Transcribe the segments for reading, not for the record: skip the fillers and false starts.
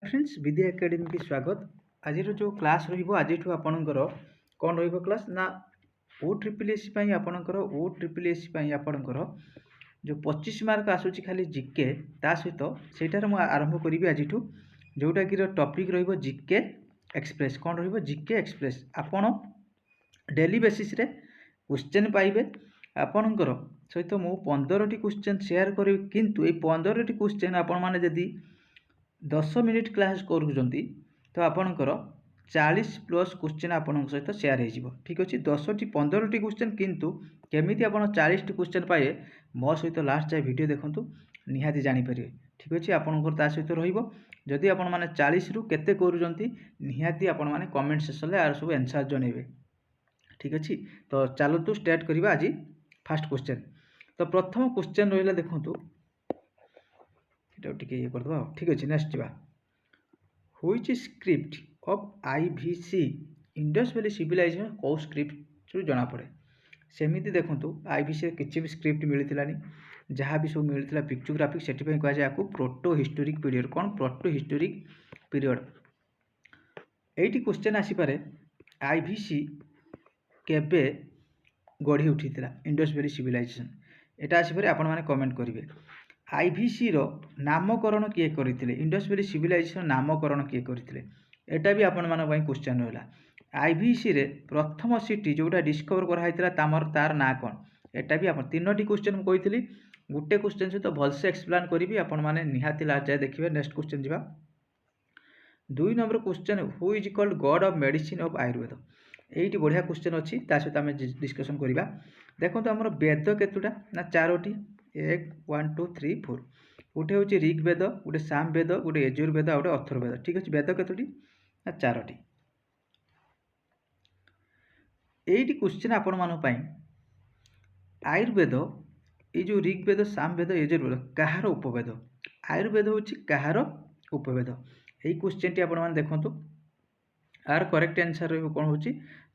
Friends विद्या academy की स्वागत। आज जो क्लास रही आपणकर कौन क्लास ना ओ ट्रिपल एस आपणकर आपणकर जो 25 मार्क आसूची खाली जिके ता सहित सेठार मु आरंभ करी आज जोटा कि टॉपिक रहिबो जिके एक्सप्रेस। कौन रहिबो जिके एक्सप्रेस आपण डेली बेसिस रे क्वेश्चन पाइबे आपणकर सहित मु 15 टी क्वेश्चन शेयर करी, किंतु ए 15 टी क्वेश्चन आपण माने जदी 10 मिनिट क्लास करूँगी तो आपणकर 40 प्लस क्वेश्चन आपण सहित शेयर हो। ठीक अच्छे 10 टी 15 टी क्वेश्चन, किंतु केमिति आपण 40 टी क्वेश्चन पाए मो सहित लास्ट जाए वीडियो देखंतु निहाती जानीपर। ठीक अच्छे आपंकर ता सहित रही आपण मैंने 40 रु केते करूँगी निहाती आपण मैंने कमेंट सेक्शन में आर सब आंसर जनइबे। ठीक अच्छे तो चलतु स्टार्ट करवा आज फास्ट क्वेश्चन। तो प्रथम क्वेश्चन रहा देखु ये करदे। ठीक अच्छे नेक्स्ट जा which script of IVC Indus valley civilization कौ स्क्रिप्ट जना पड़े सेमती देखु आईवीसी किसी भी स्क्रिप्ट मिलती जहाँ भी सब मिलता पिक्चोग्राफिक से कहुए प्रोटो हिस्टोरिक पीरियड। कौन प्रोटो हिस्टोरिक पीरियड ये क्वेश्चन आसीपे आईवीसी केबे गढ़ी उठी इंडस वैली सिविलाइजेशन यहाँ आसीपे आपण मैंने कमेंट करेंगे। आईवीसी रो नामकरण किए करते इंडस वैली सिविलाइजेशन नामकरण किए करते एटा भी आपण मान क्वेश्चन रहा। आईवीसी रे प्रथम सिटी जोटा डिस्कवर कराई तार ना कौन एटा भी आप 3टी क्वेश्चन कही गोटे क्वेश्चन सहित भलसे एक्सप्लेन करी आपण मैंने निहाती लास्ट जाए देखिए। नेक्स्ट क्वेश्चन जा 2 number question who is called God of medicine of Ayurveda. यही बढ़िया क्वेश्चन अच्छी सहित आम डिस्कसन करवा। देखो आम वेद केतुटा ना 4टी 1 1 2 3 4 गोटे हूँ ऋग्वेद गोटे सामवेद गोटे यजुर्वेद गोटे अथर्ववेद। ठीक अच्छे वेद केतोटी ना 4टी। यही क्वेश्चन आपण मानी आयुर्वेद ये जो ऋग्वेद सामवेद यजुर्वेद कहार उपवेद आयुर्वेद हूँ कहार उपवेद यही क्वेश्चन टी आपण मैंने देखु आर करेक्ट आंसर रही कौन हूँ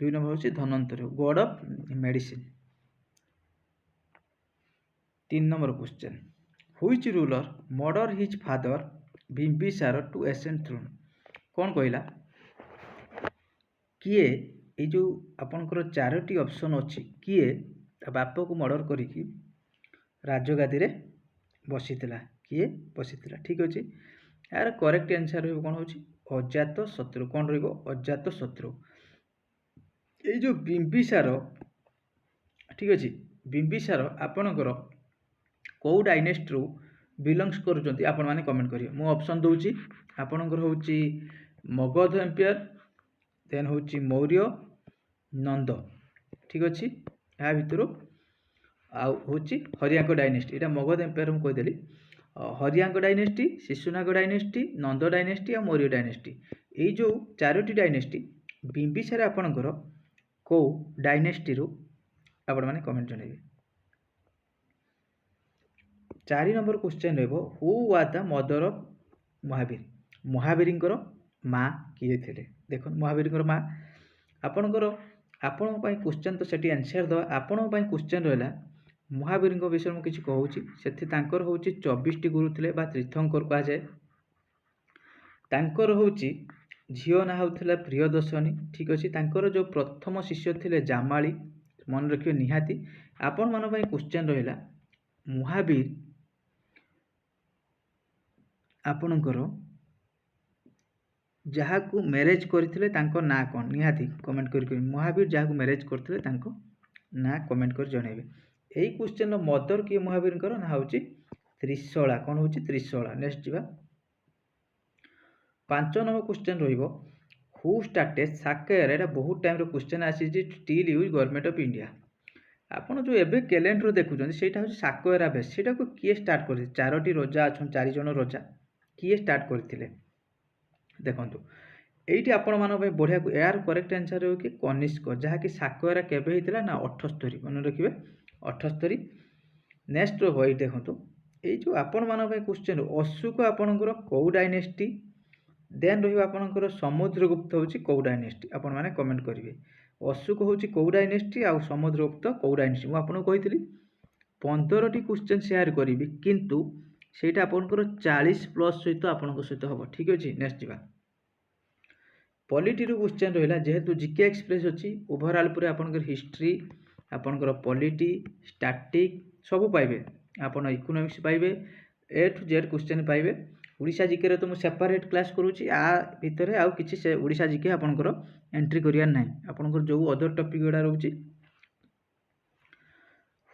2 नंबर हूँ Dhanvantari god of medicine. 3 number question which ruler murder his father Bimbisara to ascend throne. कौन कहला किए ये जो आपनकर 4टी ऑप्शन अच्छी किए बाप को मर्डर करिकी राजगादी रे बसीला किए बसीला। ठीक अच्छे यार करेक्ट आंसर रही कौन हूँ अजात शत्रु। कौन रही अजात शत्रु। ये जो बिंबिसार ठीक अच्छे बिंबिसार आपणकर कौ डायनेस्टी रू बिलंगस करुँच आपण मैंने कमेंट करेंगे। मु ऑप्शन दूची आपणकर हूँ मगध एम्पायर देन हूँ मौर्य नंद। ठीक अच्छे या भितर हूँ हरियांक डायनेस्टी यहाँ मगध एम्पायर मुझे कहीदेली हरियांक डायनेस्टी शिशुनाग डायनेस्टी नंद डायनेस्टी और मौर्य डायनेस्टी ये जो 4टी डायनेस्टी बिंबिसार आपणकर कौ डायनेस्टी रू आपण मैंने कमेंट जनइबे। 4 नंबर क्वेश्चन रहिबो who was the mother of Mahavir. Mahavir माँ किए थे। देखो महावीर माँ आपणकर आपण क्वेश्चन तो सेठी आंसर दवा आपण क्वेश्चन रहा महावीर विषय में किसी कहूँ से हूँ 24टी गुरु थे तीर्थंकर कहुए हूँ झील ना होता प्रियदर्शनी। ठीक अच्छे जो प्रथम शिष्य थे जामाली मन रखिए निहाती। आपण मान क्वेश्चन रहा महावीर आपणकर जहाँ को मैरेज करते ना कौन निहाती कमेंट कर महावीर जहाँ को मैरेज करते ना कमेंट कर जनइबे। यही क्वेश्चन मदर किए महावीर ना हूँ त्रिशला। कौन हूँ त्रिशला। नेक्स्ट जा 5 नंबर क्वेश्चन रहिबो हु स्टार्टेड साकेर। एटा बहुत टाइम क्वेश्चन आसी still use government of India. आपन जो एबे कैलेंडर देखुछन सेटा हूँ साकेरा बेस सेटा को किए स्टार्ट करते 4टी रजा अच्छा 4 जन रजा किए स्टार्ट करते देखो ये आपण मान बढ़िया यार करेक्ट आंसर हो कि कनिष्क जहाँ कि साकेरा केबे होता ना 78 मन रखिए 78। नेक्स्ट रही देखो ये जो आपण मान क्वेश्चन अशोक आपणकर कौ डायनेस्टी देन रही आपणकर समुद्रगुप्त हूँ कौ डायनेस्टी आपण मैंने कमेंट करेंगे। अशोक हूँ कौ डायनेस्टी आ समुद्रगुप्त कौ डायनेस्टी मुझे कही 15टी क्वेश्चन शेयर करी किंतु ସେଇଟା ଆପଣଙ୍କର 40+ ସହିତ ଆପଣଙ୍କ ସହିତ ହେବ। ଠିକ୍ ଅଛି, ନେକ୍ସଟ ଯିବା। ପଲିଟିରୁ କ୍ୱେଶ୍ଚନ୍ ରହିଲା, ଯେହେତୁ ଜିକେ ଏକ୍ସପ୍ରେସ୍ ଅଛି ଓଭରଅଲ୍ ପୁରା ଆପଣଙ୍କର ହିଷ୍ଟ୍ରି, ଆପଣଙ୍କର ପଲିଟି, ଷ୍ଟାଟିକ୍ ସବୁ ପାଇବେ। ଆପଣ ଇକୋନୋମିକ୍ସ ପାଇବେ, A to Z କ୍ୱେଶ୍ଚନ୍ ପାଇବେ। ଓଡ଼ିଶା ଜିକେରେ ତ ମୁଁ ସେପାରେଟ୍ କ୍ଲାସ୍ କରୁଛି, ଭିତରେ ଆଉ କିଛି ସେ ଓଡ଼ିଶା ଜିକେ ଆପଣଙ୍କର ଏଣ୍ଟ୍ରି କରିବାର ନାହିଁ। ଆପଣଙ୍କର ଯେଉଁ ଅଦର ଟପିକ୍ ଗୁଡ଼ା ରହୁଛି।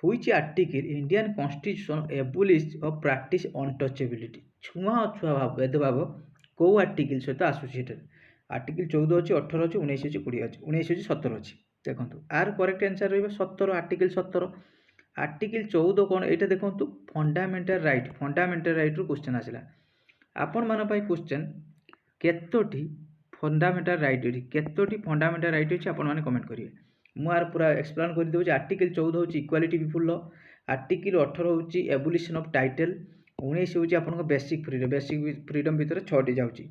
Which article Indian Constitution abolish or practice untouchability? ଛୁଆଁ ଅଛୁଆଁ ଭେଦଭାବ କେଉଁ ଆର୍ଟିକିଲ୍ ସହିତ ଆସୁଛି? ଏଠାରେ ଆର୍ଟିକିଲ୍ 14 ଅଛି, 18 ଅଛି, 19 ଅଛି, 20 ଅଛି, 19 ଅଛି, 17 ଅଛି। ଦେଖନ୍ତୁ ଆର କରେକ୍ଟ ଆନ୍ସର୍ ରହିବ 17, ଆର୍ଟିକିଲ୍ 17। ଆର୍ଟିକିଲ୍ 14 କ'ଣ? ଏଇଟା ଦେଖନ୍ତୁ ଫଣ୍ଡାମେଣ୍ଟାଲ ରାଇଟ୍, ଫଣ୍ଡାମେଣ୍ଟାଲ ରାଇଟ୍ରୁ କ୍ୱେଶ୍ଚନ୍ ଆସିଲା। ଆପଣମାନଙ୍କ ପାଇଁ କ୍ୱେଶ୍ଚନ୍, କେତୋଟି ଫଣ୍ଡାମେଣ୍ଟାଲ ରାଇଟ୍ ଅଛି, କେତୋଟି ଫଣ୍ଡାମେଣ୍ଟାଲ ରାଇଟ୍ ଅଛି ଆପଣମାନେ କମେଣ୍ଟ କରିବେ। ମୁଁ ଆର ପୁରା ଏକ୍ସପ୍ଲେନ୍ କରିଦେଉଛି। ଆର୍ଟିକିଲ୍ 14 ହେଉଛି ଇକ୍ୱାଲିଟି ବିଫୋର୍ ଲ, ଆର୍ଟିକିଲ୍ 18 ହେଉଛି ଏବୁଲିସନ୍ ଅଫ୍ ଟାଇଟେଲ୍, 19 ହେଉଛି ଆପଣଙ୍କ ବେସିକ୍ ଫ୍ରିଡମ୍। ବେସିକ୍ ଫ୍ରିଡମ୍ ଭିତରେ 6ଟି ଯାଉଛି,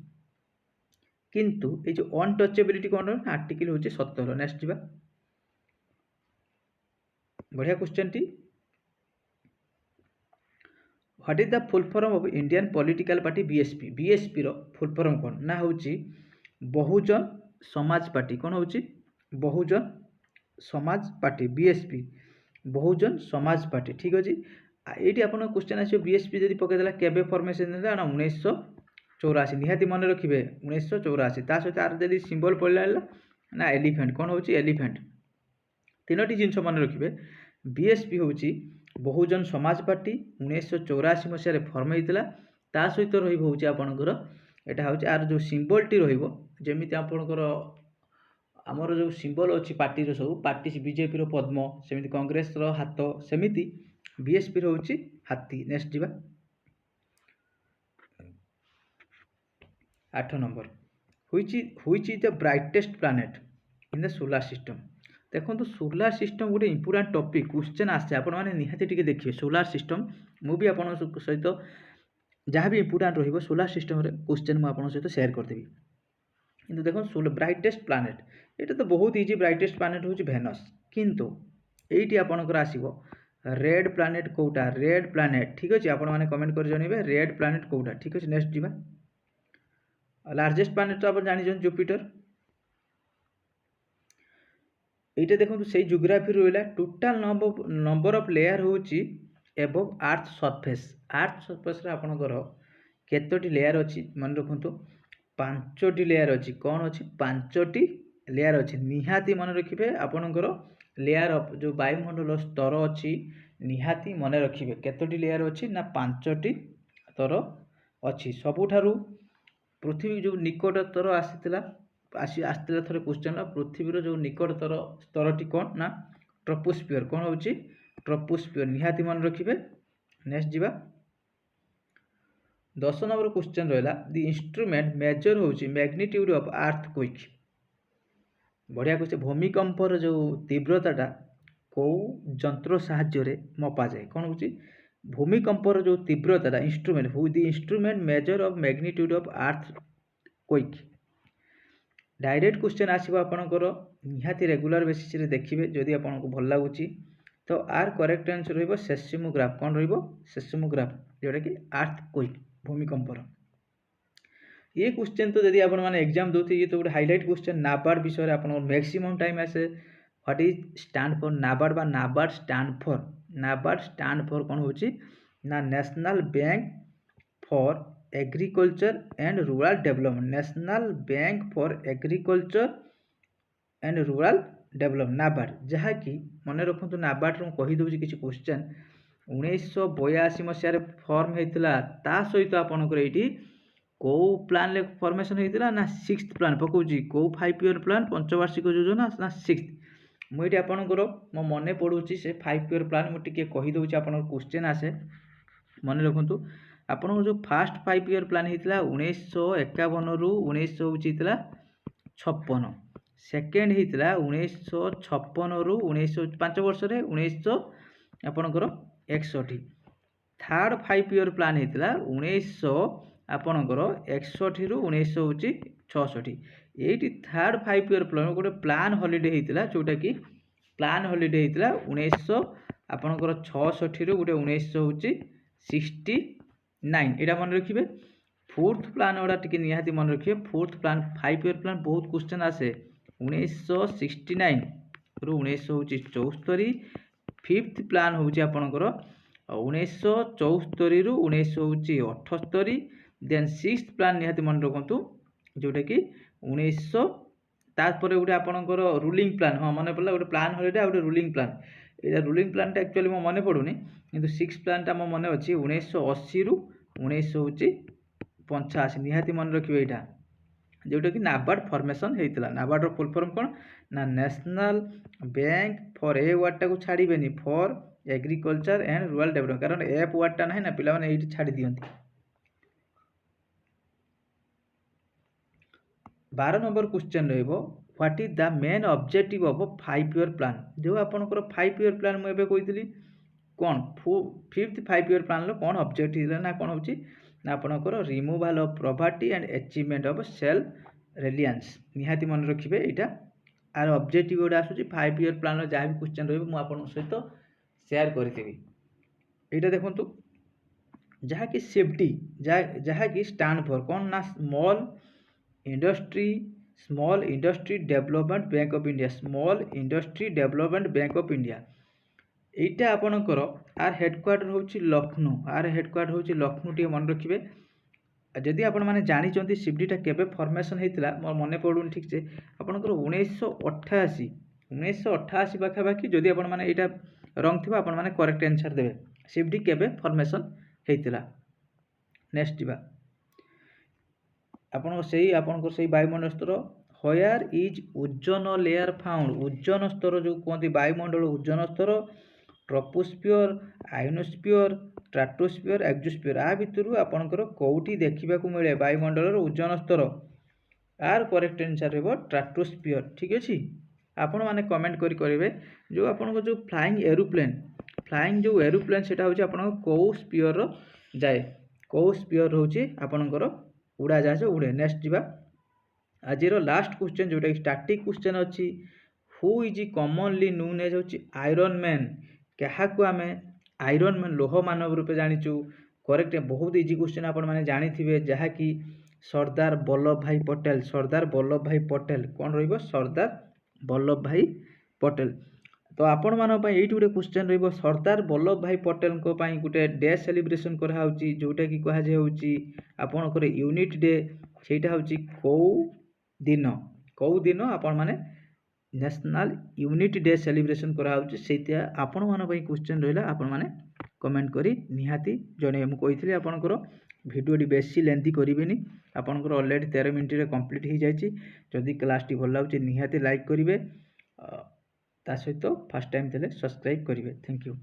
କିନ୍ତୁ এই যে ଅନଟଚେବିଲିଟି କ'ଣ ରହିବ? ଆର୍ଟିକିଲ୍ ହେଉଛି 17। ନେକ୍ସଟ ଯିବା। ବଢ଼ିଆ କ୍ୱେଶ୍ଚନ୍ଟି। What is the full form of Indian political party BSP? ବିଏସ୍ପିର ଫୁଲ୍ ଫର୍ମ କ'ଣ? ନା ହେଉଛି ବହୁଜନ ସମାଜ ପାର୍ଟି। କ'ଣ ହେଉଛି? Bahujan Samaj party, BSP, Bahujan Samaj party. ଠିକ୍ ଅଛି। ଏଇଠି ଆପଣଙ୍କ କ୍ୱେଶ୍ଚନ୍ ଆସିବ, ବିଏସ୍ପି ଯଦି ପକାଇଦେଲା କେବେ ଫର୍ମେସନ୍ ହେଲା? ନା 1984। ନିହାତି ମନେ ରଖିବେ 1984। ତା ସହିତ ଆର ଯଦି ସିମ୍ବଲ ପଡ଼ିଲା ନା ଏଲିଫେଣ୍ଟ। କ'ଣ ହେଉଛି? ଏଲିଫେଣ୍ଟ। ତିନୋଟି ଜିନିଷ ମନେ ରଖିବେ। ବିଏସ୍ପି ହେଉଛି ବହୁଜନ ସମାଜ ପାର୍ଟି, 1984 ମସିହାରେ ଫର୍ମ ହେଇଥିଲା। ତା ସହିତ ରହିବ ହେଉଛି ଆପଣଙ୍କର, ଏଇଟା ହେଉଛି ଆର ଯେଉଁ ସିମ୍ବଲଟି ରହିବ, ଯେମିତି ଆପଣଙ୍କର ଆମର ଯେଉଁ ସିମ୍ବଲ ଅଛି ପାର୍ଟିର ସବୁ, ପାର୍ଟି ବିଜେପିର ପଦ୍ମ, ସେମିତି କଂଗ୍ରେସର ହାତ, ସେମିତି ବିଏସ୍ପିର ହେଉଛି ହାତୀ। ନେକ୍ସଟ ଯିବା। 8 number, which is the brightest planet in the solar system? ଦେଖନ୍ତୁ ସୋଲାର ସିଷ୍ଟମ୍ ଗୋଟେ ଇମ୍ପୋର୍ଟାଣ୍ଟ ଟପିକ୍, କ୍ୱେଶ୍ଚନ୍ ଆସେ, ଆପଣମାନେ ନିହାତି ଟିକେ ଦେଖିବେ। ସୋଲାର ସିଷ୍ଟମ୍ ମୁଁ ବି ଆପଣଙ୍କ ସହିତ ଯାହା ବି ଇମ୍ପୋର୍ଟାଣ୍ଟ ରହିବ ସୋଲାର ସିଷ୍ଟମ୍ରେ କ୍ୱେଶ୍ଚନ୍ ମୁଁ ଆପଣଙ୍କ ସହିତ ସେୟାର କରିଦେବି। କିନ୍ତୁ ଦେଖନ୍ତୁ ବ୍ରାଇଟେଷ୍ଟ ପ୍ଲାନେଟ୍, ଏଇଟା ତ ବହୁତ ଇଜି। ବ୍ରାଇଟେଷ୍ଟ ପ୍ଲାନେଟ୍ ହେଉଛି ଭେନସ୍, କିନ୍ତୁ ଏଇଠି ଆପଣଙ୍କର ଆସିବ ରେଡ୍ ପ୍ଲାନେଟ୍ କେଉଁଟା? Red planet. ଠିକ୍ ଅଛି, ଆପଣମାନେ କମେଣ୍ଟ କରି ଜଣାଇବେ ରେଡ୍ ପ୍ଲାନେଟ୍ କେଉଁଟା। ଠିକ୍ ଅଛି, ନେକ୍ସଟ ଯିବା। ଲାର୍ଜେଷ୍ଟ ପ୍ଲାନେଟ୍ ତ ଆପଣ ଜାଣିଛନ୍ତି ଜୁପିଟର। এইটা দেখুন সেই জিওগ্রাফি রহিলা টোটাল নম্বর অফ লেয়ার হচ্ছে এবভ আর্থ সরফেস। আর্থ সরফেসরে আপনার কেতোটি লেয়ার অছি মনে রাখতু? 5টি লেয়ার অছি। কোণ অছি? 5টি লেয়ার অছি। নিহাতি মনে রাখবে আপনার লেয়ার অফ যে বায়ুমণ্ডল স্তর অছি, নিহাতি মনে রাখবে কেতোটি লেয়ার অছি? না 5টি স্তর অছি। ସବୁଠାରୁ পৃথিবী যে নিকটতর আসিଥିଲା ଥରେ କ୍ୱେଶ୍ଚନ୍, ପୃଥିବୀର ଯେଉଁ ନିକଟତର ସ୍ତରଟି କ'ଣ? ନା ଟ୍ରପୋସ୍ଫିୟର। କ'ଣ ହେଉଛି? ଟ୍ରପୋସ୍ଫିୟର। ନିହାତି ମନେ ରଖିବେ। ନେକ୍ସଟ ଯିବା। 10 ନମ୍ବର କ୍ୱେଶ୍ଚନ୍ ରହିଲା, ଦି ଇନଷ୍ଟ୍ରୁମେଣ୍ଟ ମେଜର ହେଉଛି ମ୍ୟାଗ୍ନିଟ୍ୟୁଡ୍ ଅଫ୍ ଆର୍ଥକ୍ୱେକ୍। ବଢ଼ିଆ କ୍ୱେଶ୍ଚନ୍। ଭୂମିକମ୍ପର ଯେଉଁ ତୀବ୍ରତାଟା କେଉଁ ଯନ୍ତ୍ର ସାହାଯ୍ୟରେ ମପାଯାଏ? କ'ଣ ହେଉଛି? ଭୂମିକମ୍ପର ଯେଉଁ ତୀବ୍ରତାଟା instrument, the instrument measure of magnitude of earthquake. Direct question आसो आपणकर, निहाती रेगुलर बेसिस देखिए जदि आपको भल लगुच तो आर करेक्ट आंसर रही सेस्मोग्राफ। कौन रही? सेस्मोग्राफ, जोटा कि अर्थक्वेक, भूमिकंपर। ये क्वेश्चन तो जदि आप एग्जाम दौते ये तो गोटे हाइलाइट क्वेश्चन। नाबार्ड विषय आप मैक्सिमम टाइम आसे। What is stand for NABARD? बा NABARD stand for, NABARD stand for कौन होची? ना national bank for agriculture and rural development. National bank for agriculture and rural development, NABARD. जहाँकि मन रखु नाबार्ड कहीदे किसी क्वेश्चन 1982 मसीह फर्म होता। ता सहित आपंकर ये कौ प्लान फर्मेसन होता? ना 6th प्लान पकाउची। कौ 5 ईयर प्लान? पंचवार्षिक योजना ना 6th। मुझे आपंकर मो मन पड़ूँ से 5 ईयर प्लान मुझे कहीदे आप क्वेश्चन आसे मन रखु। आपन जो फास्ट 5 ईयर प्लान होता 1951 रु 1956, सेकेंड होता 1956 रु 5 वर्ष 1900 आपणकर 61। थर्ड 5 ईयर प्लान होता 1900 आपणकर 61 रु 1966। ये थर्ड 5 ईयर प्लान गोटे प्लान हॉलिडे होता, जोटा कि प्लान हॉलिडे होता 1900 आपणकर 66 रु गोटे 1960 9 এটা মনে রাখবে। फोर्थ प्लान गुड़ा टी निहाती मन रखिए। फोर्थ प्लान 5 ईयर प्लान बहुत क्वेश्चन आसे 1969 रु 1974। फिफ्थ प्लान हूँ आपणकर 1974 रु 1978। देन सिक्स्थ प्लान निहाती मन रखु जोटा कि 1900 तापर गोटे आपणकर रूलिंग प्लान। हाँ मन पड़ा गोटे प्लान हॉलीडे गोटे रूलिंग प्लान। ये रूलिंग प्लान टा एक्चुअली मो मन पड़ूनी किंतु सिक्स्थ प्लान टा मो मन अच्छी 1980 रु 1985 निहाती मन रखिए। यहाँ जोटा कि नाबार्ड फॉर्मेशन होता। नाबार्ड फुल फॉर्म कौन ना national bank for A word टाक छाड़े for agriculture and rural development कारण एफ वार्ड टा ना पिला माने ये छाड़ी दियंती। 12 नंबर क्वेश्चन रहिबो what is the main objective of 5 year plan. जो आपनकर 5 ईयर प्लान मुझे कहती कौन फिफ्थ 5 ईयर प्लान कौन ऑब्जेक्टिव ना कौन होची ना आपनकर removal of poverty and achievement of self reliance निहाती मन रखिए। यहाँ आर ऑब्जेक्टिव गोटे आसूँ 5 ईयर प्लान जहाँ भी क्वेश्चन रही सहित शेयर करी। यहाँ देखो जहाँकि सेफ्टी जहाँकि स्टैंड फॉर कौन ना small industry development bank of India. Small industry development bank of India यहाँ आपणकर आर हेडक्वार्टर हूँ लखनऊ। आर हेडक्वार्टर हूँ लखनऊ टी मन रखिए। जदि आपण मैंने जानी सीबीडीटा केबे फॉर्मेशन होता मोर मन पड़ूनी ठीक से आपंकर 1988 पाखापाखि। जदि आपण मैंने यहाँ रंग थी आपण मैंने करेक्ट आंसर देवे सीबीडी केबे फॉर्मेशन होता। नेक्स्ट जा आपन से वायुमंडल स्तर where is ozone layer found. Ozone स्तर जो कहते वायुमंडल ओजोन स्तर ट्रोपोस्फियर आयोनोस्फियर स्ट्राटोस्फियर एक्सोस्फियर आ भितर आपंकर कौटी देखा मिले वायुमंडल ओजोन स्तर आर करेक्ट आंसर रहा स्ट्राटोस्फियर। ठीक अच्छे आपण मैंने कमेंट करेंगे जो आपन जो फ्लाइंग जो एरोप्लेन से आप कौ स्पीयर जाए कौ स्पीयर रोचे आपणकर उड़ा जहाज उड़े। नेक्स्ट जा आज लास्ट क्वेश्चन जोटा स्टैटिक क्वेश्चन अच्छी who is commonly known as होची आयरन मैन। क्या आम आयरन मैन लोह मानव रूपे जाचु करेक्ट बहुत इजी क्वेश्चन आपण मैंने जानी थे जहाँकि सरदार वल्लभ भाई पटेल। सरदार वल्लभ भाई पटेल कौन रहिबो सरदार वल्लभ भाई पटेल। तो आपण मानक ये गोटे क्वेश्चन रहिबो सरदार वल्लभ भाई पटेल को पाई गोटे डे सेलिब्रेशन कराऊँगी जोटा कि कहुच्छी आपणकर यूनिट डे। सेटा हूँ कौ दिन आपण माने नेशनल यूनिट डे सेलिब्रेशन कराऊँगी से आपण मान क्वेश्चन रहा। आपण माने कमेंट करी निहाती जणे मुझे आपणकर भिडियोटी बेसी लेंथी करेंगे आपणकर ऑलरेडी 13 मिनट कंप्लीट हो जाए। जदि क्लास टी भल लगे निहाती लाइक करेंगे ता सहित फर्स्ट टाइम थे सब्सक्राइब करेंगे। Thank you.